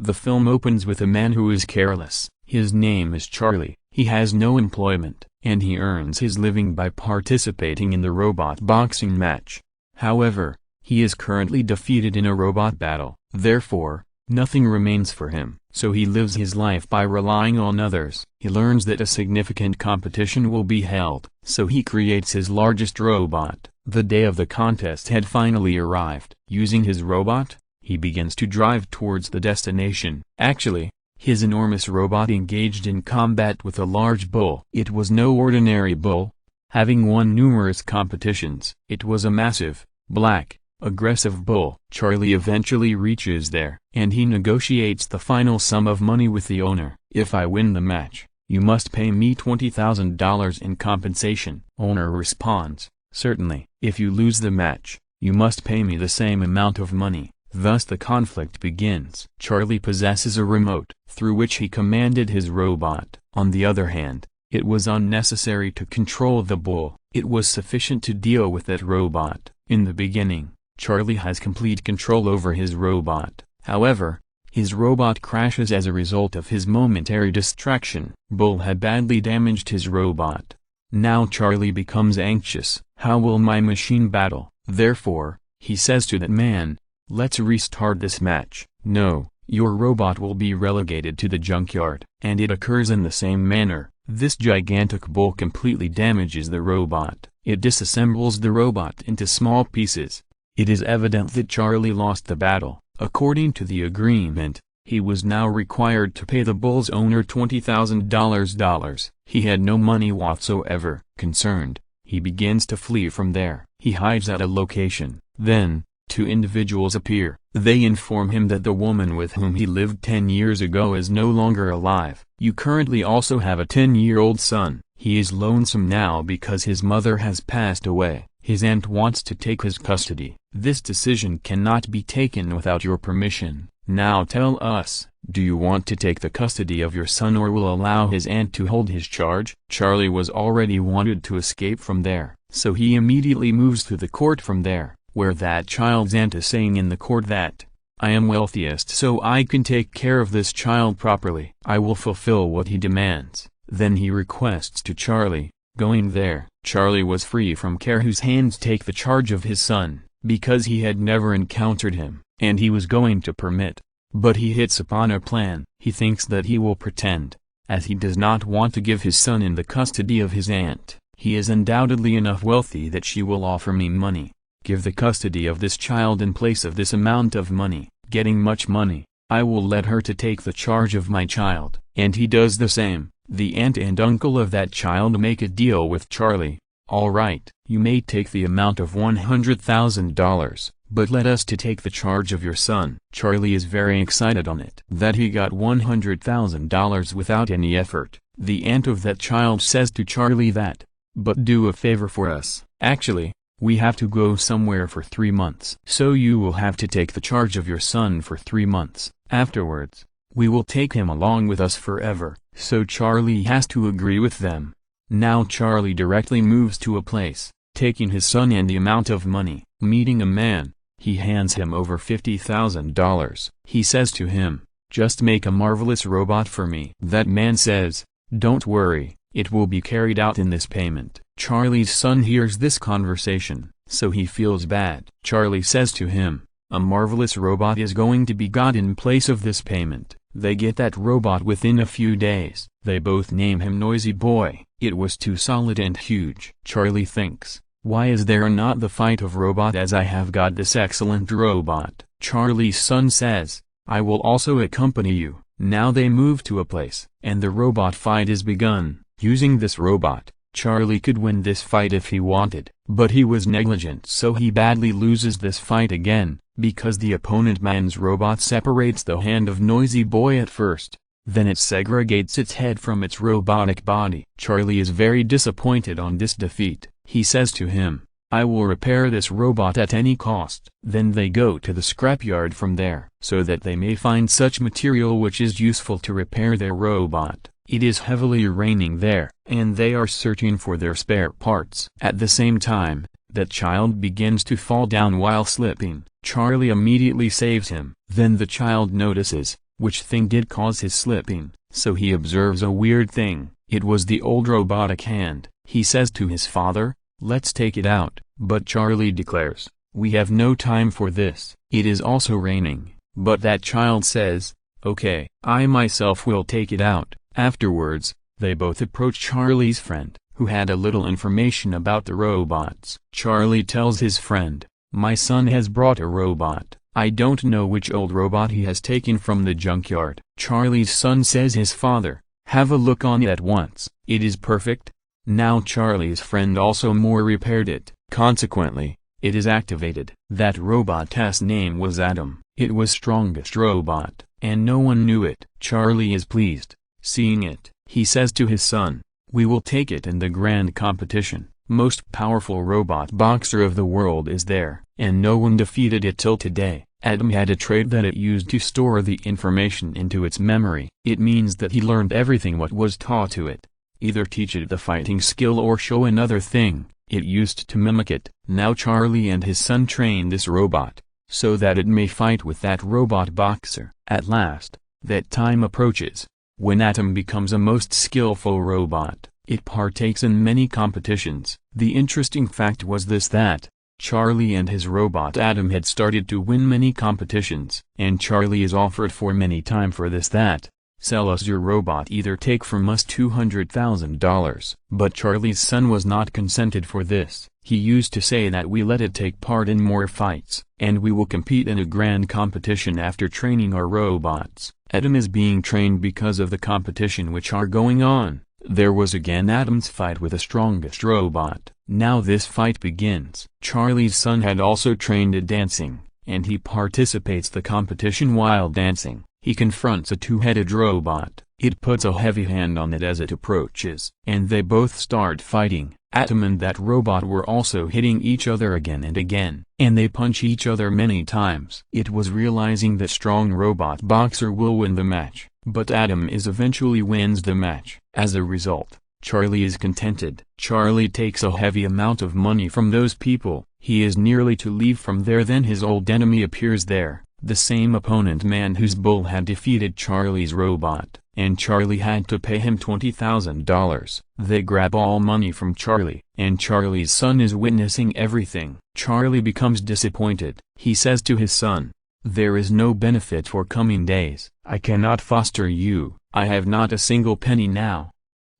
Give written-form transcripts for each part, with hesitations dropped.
The film opens with a man who is careless. His name is Charlie. He has no employment, and he earns his living by participating in the robot boxing match. However, he is currently defeated in a robot battle. Therefore, nothing remains for him. So he lives his life by relying on others. He learns that a significant competition will be held, so he creates his largest robot. The day of the contest had finally arrived. Using his robot, he begins to drive towards the destination. Actually, his enormous robot engaged in combat with a large bull. It was no ordinary bull, having won numerous competitions. It was a massive, black, aggressive bull. Charlie eventually reaches there, and he negotiates the final sum of money with the owner. "If I win the match, you must pay me $20,000 in compensation." Owner responds, "Certainly. If you lose the match, you must pay me the same amount of money." Thus the conflict begins. Charlie possesses a remote, through which he commanded his robot. On the other hand, it was unnecessary to control the bull. It was sufficient to deal with that robot. In the beginning, Charlie has complete control over his robot. However, his robot crashes as a result of his momentary distraction. Bull had badly damaged his robot. Now Charlie becomes anxious. How will my machine battle? Therefore, he says to that man, "Let's restart this match." "No, your robot will be relegated to the junkyard." And it occurs in the same manner. This gigantic bull completely damages the robot. It disassembles the robot into small pieces. It is evident that Charlie lost the battle. According to the agreement, he was now required to pay the bull's owner $20,000. He had no money whatsoever. Concerned, he begins to flee from there. He hides at a location. Then, two individuals appear. They inform him that the woman with whom he lived 10 years ago is no longer alive. "You currently also have a 10-year-old son. He is lonesome now because his mother has passed away. His aunt wants to take his custody. This decision cannot be taken without your permission. Now tell us, do you want to take the custody of your son or will allow his aunt to hold his charge?" Charlie was already wanted to escape from there, so he immediately moves to the court from there, where that child's aunt is saying in the court that, "I am wealthiest so I can take care of this child properly. I will fulfill what he demands." Then he requests to Charlie. Going there, Charlie was free from care whose hands take the charge of his son, because he had never encountered him, and he was going to permit. But he hits upon a plan. He thinks that he will pretend, as he does not want to give his son in the custody of his aunt. "He is undoubtedly enough wealthy that she will offer me money. Give the custody of this child in place of this amount of money. Getting much money, I will let her to take the charge of my child." And he does the same. The aunt and uncle of that child make a deal with Charlie. "All right, you may take the amount of $100,000, but let us to take the charge of your son." Charlie is very excited on it. That he got $100,000 without any effort. The aunt of that child says to Charlie that, "But do a favor for us. Actually, we have to go somewhere for 3 months. So you will have to take the charge of your son for 3 months. Afterwards, we will take him along with us forever." So Charlie has to agree with them. Now Charlie directly moves to a place, taking his son and the amount of money. Meeting a man, he hands him over $50,000. He says to him, "Just make a marvelous robot for me." That man says, "Don't worry, it will be carried out in this payment." Charlie's son hears this conversation, so he feels bad. Charlie says to him, "A marvelous robot is going to be got in place of this payment." They get that robot within a few days. They both name him Noisy Boy. It was too solid and huge. Charlie thinks, "Why is there not the fight of robot as I have got this excellent robot?" Charlie's son says, "I will also accompany you." Now they move to a place, and the robot fight is begun. Using this robot, Charlie could win this fight if he wanted, but he was negligent, so he badly loses this fight again, because the opponent man's robot separates the hand of Noisy Boy at first, then it segregates its head from its robotic body. Charlie is very disappointed on this defeat. He says to him, "I will repair this robot at any cost." Then they go to the scrapyard from there, so that they may find such material which is useful to repair their robot. It is heavily raining there, and they are searching for their spare parts. At the same time, that child begins to fall down while slipping. Charlie immediately saves him. Then the child notices, which thing did cause his slipping, so he observes a weird thing. It was the old robotic hand. He says to his father, "Let's take it out," but Charlie declares, "We have no time for this. It is also raining," but that child says, "Okay, I myself will take it out." Afterwards, they both approach Charlie's friend, who had a little information about the robots. Charlie tells his friend, "My son has brought a robot. I don't know which old robot he has taken from the junkyard." Charlie's son says his father, "Have a look on it at once. It is perfect." Now Charlie's friend also more repaired it. Consequently, it is activated. That robot's name was Adam. It was strongest robot, and no one knew it. Charlie is pleased. Seeing it, he says to his son, "We will take it in the grand competition. Most powerful robot boxer of the world is there, and no one defeated it till today." Adam had a trait that it used to store the information into its memory. It means that he learned everything what was taught to it. Either teach it the fighting skill or show another thing, it used to mimic it. Now Charlie and his son train this robot, so that it may fight with that robot boxer. At last, that time approaches, when Adam becomes a most skillful robot. It partakes in many competitions. The interesting fact was this, that Charlie and his robot Adam had started to win many competitions, and Charlie is offered for many time for this, that, "Sell us your robot, either take from us $200,000. But Charlie's son was not consented for this. He used to say that, "We let it take part in more fights, and we will compete in a grand competition after training our robots." Adam is being trained because of the competition which are going on. There was again Adam's fight with the strongest robot. Now this fight begins. Charlie's son had also trained at dancing, and he participates the competition. While dancing, he confronts a two-headed robot. It puts a heavy hand on it as it approaches, and they both start fighting. Adam and that robot were also hitting each other again and again, and they punch each other many times. It was realizing that strong robot boxer will win the match, but Adam eventually wins the match. As a result, Charlie is contented. Charlie takes a heavy amount of money from those people. He is nearly to leave from there, then his old enemy appears there, the same opponent man whose bull had defeated Charlie's robot, and Charlie had to pay him $20,000. They grab all money from Charlie, and Charlie's son is witnessing everything. Charlie becomes disappointed. He says to his son, "There is no benefit for coming days. I cannot foster you. I have not a single penny now."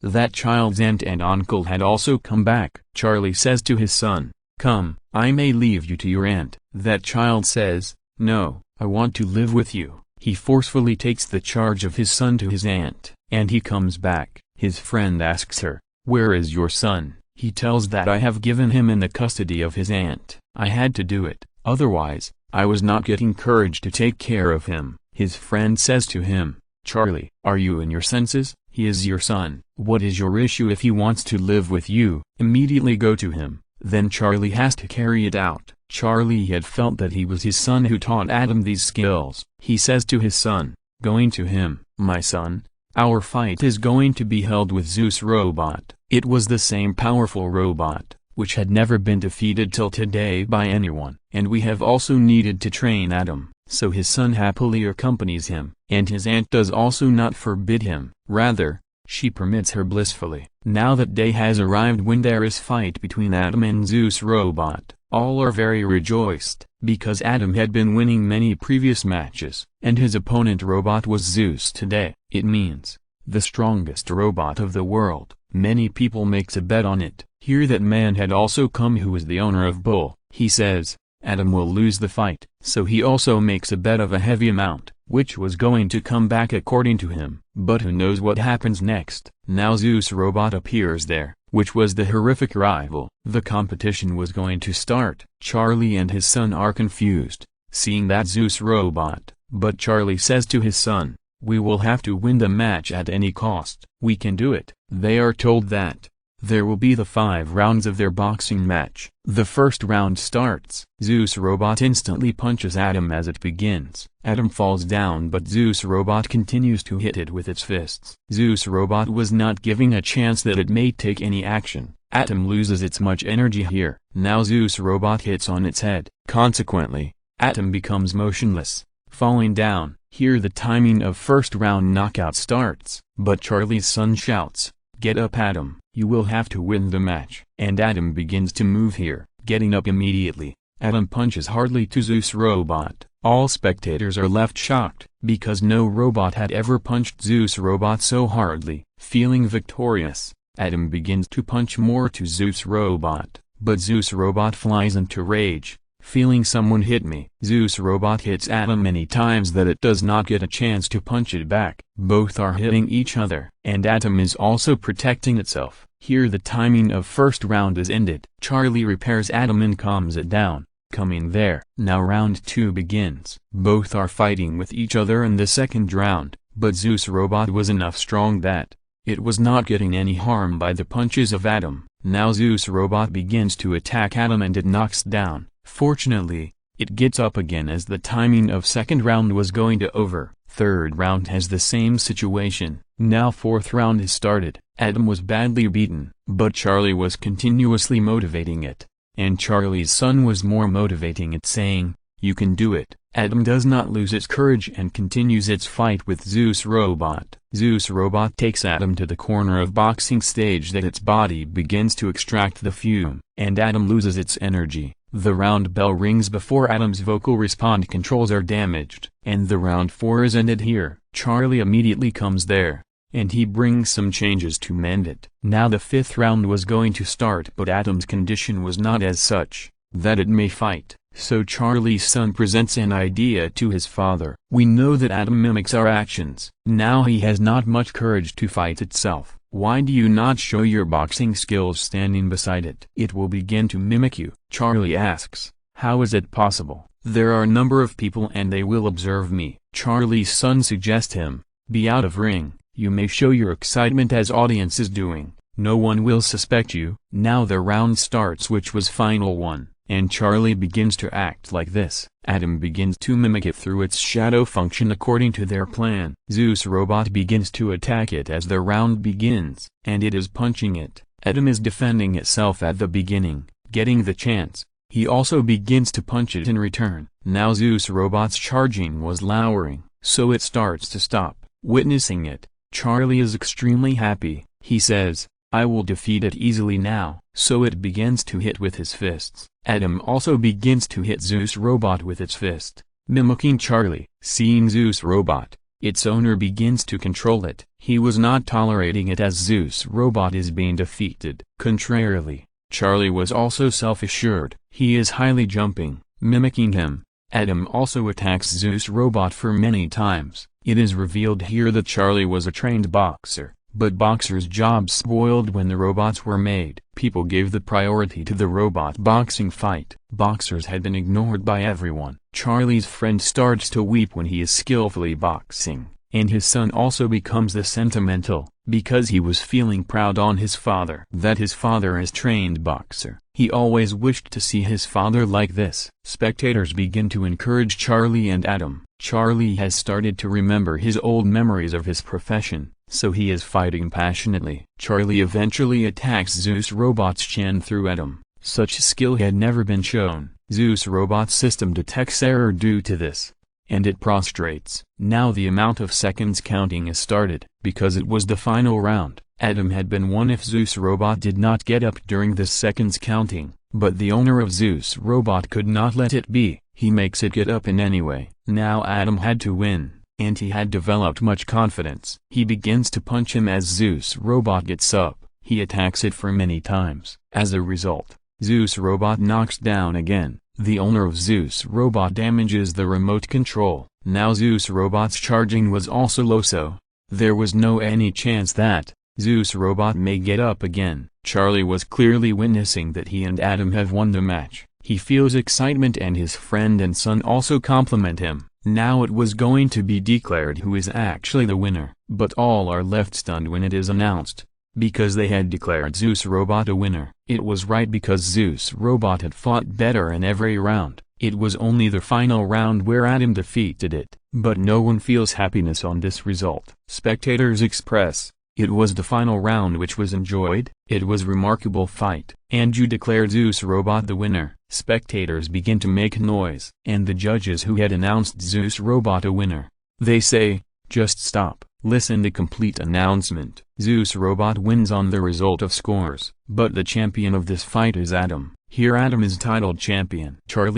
That child's aunt and uncle had also come back. Charlie says to his son, "Come, I may leave you to your aunt." That child says, "No, I want to live with you." He forcefully takes the charge of his son to his aunt, and he comes back. His friend asks her, "Where is your son?" He tells that, "I have given him in the custody of his aunt. I had to do it, otherwise, I was not getting courage to take care of him." His friend says to him, "Charlie, are you in your senses? He is your son. What is your issue? If he wants to live with you, immediately go to him." Then Charlie has to carry it out. Charlie had felt that he was his son who taught Adam these skills. He says to his son, going to him, "My son, our fight is going to be held with Zeus robot." It was the same powerful robot, which had never been defeated till today by anyone, and we have also needed to train Adam. So his son happily accompanies him, and his aunt does also not forbid him. Rather, she permits her blissfully. Now that day has arrived when there is fight between Adam and Zeus robot. All are very rejoiced, because Adam had been winning many previous matches, and his opponent robot was Zeus today. It means, the strongest robot of the world. Many people makes a bet on it. Here that man had also come who is the owner of Bull. He says, Adam will lose the fight, so he also makes a bet of a heavy amount, which was going to come back according to him. But who knows what happens next? Now Zeus robot appears there, which was the horrific rival. The competition was going to start. Charlie and his son are confused, seeing that Zeus robot, but Charlie says to his son, "We will have to win the match at any cost. We can do it." They are told that there will be the 5 rounds of their boxing match. The first round starts. Zeus robot instantly punches Adam as it begins. Adam falls down, but Zeus robot continues to hit it with its fists. Zeus robot was not giving a chance that it may take any action. Adam loses its much energy here. Now Zeus robot hits on its head. Consequently, Adam becomes motionless, falling down. Here the timing of first round knockout starts, but Charlie's son shouts, "Get up, Adam, you will have to win the match." And Adam begins to move here, getting up immediately. Adam punches hardly to Zeus Robot. All spectators are left shocked, because no robot had ever punched Zeus Robot so hardly. Feeling victorious, Adam begins to punch more to Zeus Robot, but Zeus Robot flies into rage, feeling "someone hit me." Zeus Robot hits Adam many times that it does not get a chance to punch it back. Both are hitting each other, and Adam is also protecting itself. Here the timing of first round is ended. Charlie repairs Adam and calms it down, coming there. Now round 2 begins. Both are fighting with each other in the second round, but Zeus Robot was enough strong that it was not getting any harm by the punches of Adam. Now Zeus Robot begins to attack Adam and it knocks down. Fortunately, it gets up again as the timing of second round was going to over. Third round has the same situation. Now fourth round is started. Adam was badly beaten, but Charlie was continuously motivating it. And Charlie's son was more motivating it, saying, "You can do it." Adam does not lose its courage and continues its fight with Zeus Robot. Zeus Robot takes Adam to the corner of boxing stage that its body begins to extract the fume, and Adam loses its energy. The round bell rings before Adam's vocal response controls are damaged, and the round 4 is ended here. Charlie immediately comes there, and he brings some changes to mend it. Now the 5th round was going to start, but Adam's condition was not as such that it may fight. So Charlie's son presents an idea to his father. "We know that Adam mimics our actions. Now he has not much courage to fight itself. Why do you not show your boxing skills standing beside it? It will begin to mimic you." Charlie asks, "How is it possible?" "There are a number of people and they will observe me." Charlie's son suggests him, "Be out of ring. You may show your excitement as audience is doing. No one will suspect you." Now the round starts, which was final one, and Charlie begins to act like this. Adam begins to mimic it through its shadow function according to their plan. Zeus Robot begins to attack it as the round begins, and it is punching it. Adam is defending itself at the beginning, getting the chance. He also begins to punch it in return. Now Zeus Robot's charging was lowering, so it starts to stop. Witnessing it, Charlie is extremely happy. He says, "I will defeat it easily now." So it begins to hit with his fists. Adam also begins to hit Zeus Robot with its fist, mimicking Charlie. Seeing Zeus Robot, its owner begins to control it. He was not tolerating it as Zeus Robot is being defeated. Contrarily, Charlie was also self-assured. He is highly jumping, mimicking him. Adam also attacks Zeus Robot for many times. It is revealed here that Charlie was a trained boxer, but boxers' jobs spoiled when the robots were made. People gave the priority to the robot boxing fight. Boxers had been ignored by everyone. Charlie's friend starts to weep when he is skillfully boxing, and his son also becomes the sentimental, because he was feeling proud on his father. That his father is trained boxer. He always wished to see his father like this. Spectators begin to encourage Charlie and Adam. Charlie has started to remember his old memories of his profession, so he is fighting passionately. Charlie eventually attacks Zeus Robot's chin through Adam. Such skill had never been shown. Zeus Robot's system detects error due to this, and it prostrates. Now the amount of seconds counting is started. Because it was the final round, Adam had been won if Zeus Robot did not get up during this seconds counting, but the owner of Zeus Robot could not let it be. He makes it get up in any way. Now Adam had to win, and he had developed much confidence. He begins to punch him as Zeus Robot gets up. He attacks it for many times. As a result, Zeus Robot knocks down again. The owner of Zeus Robot damages the remote control. Now Zeus Robot's charging was also low, so there was no any chance that Zeus Robot may get up again. Charlie was clearly witnessing that he and Adam have won the match. He feels excitement and his friend and son also compliment him. Now it was going to be declared who is actually the winner, but all are left stunned when it is announced, because they had declared Zeus Robot a winner. It was right, because Zeus Robot had fought better in every round. It was only the final round where Adam defeated it, but no one feels happiness on this result. Spectators express It was the final round which was enjoyed. It was remarkable fight. And you declared Zeus Robot the winner. Spectators begin to make noise. And the judges who had announced Zeus Robot a winner, they say, just stop, listen the complete announcement. Zeus Robot wins on the result of scores. But the champion of this fight is Adam. Here Adam is titled champion. Charlie